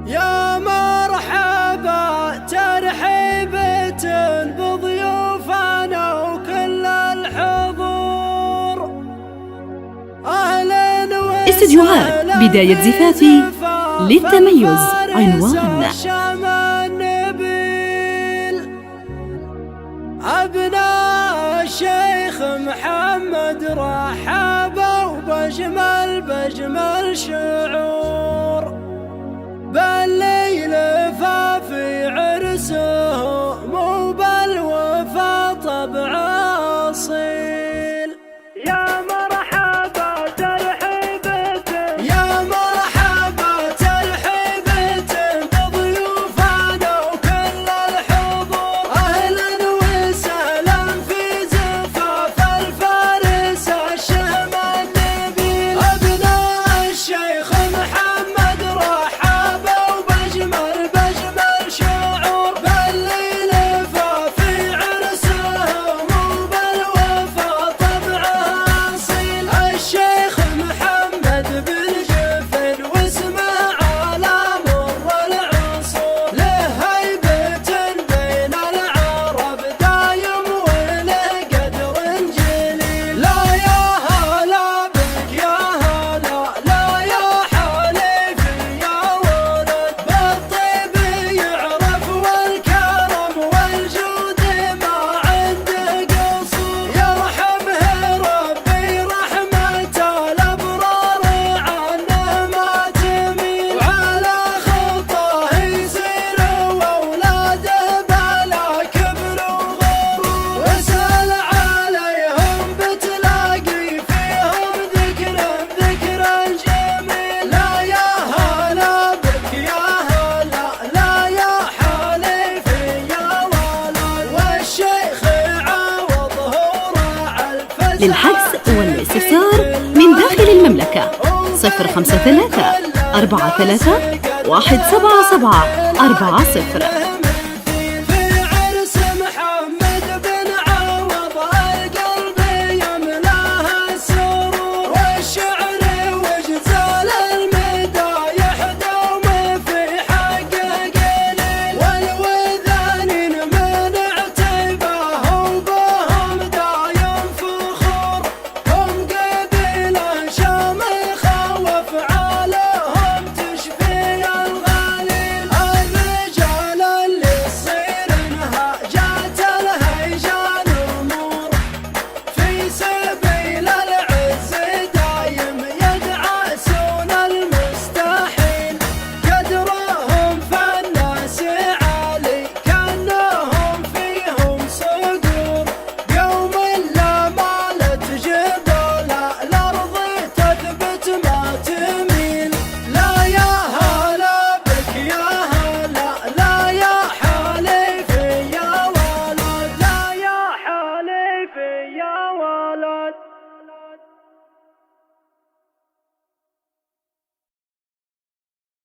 يا مرحبا ترحيبة بضيوفنا وكل الحضور. أهلا استديوهات بداية زفافي للتميز عنوان أبناء الشيخ محمد رحبوا بجمل شعور بالليل ففي عرسه مو بالوفا طبع أصيل. يا مرحبا ترحيبة بضيوفنا وكل الحضور. أهلا وسهلا في زفاف الفارس الشهم النبيل. أبناء الشيخ محمد رحبوا بجمل شعور بالليل ففي عرسه مو بالوفا طبعه أصيل. الشيخ محمد بالجفن واسمه على مر العصور. له هيبة بين العرب دايم وله قدر جليل. لا يا هلا بك يا هلا لا يا حليفي يا ولد. بالطيب يعرف والكرم والجود ما عنده قصور. يرحمه ربي رحمة الأبرار عنه ما تميل. وعلى خطاه يسير وأولاده بلا كبر وغرور. واسأل عليهم بتلاقي فيهم ذكر جميل. لا يا هلا بك يا هلا لا يا حليفي يا ولد. والشيخ عوضه راعى الفزع للحجز والاستفسار من داخل المملكة 053 43 177 40.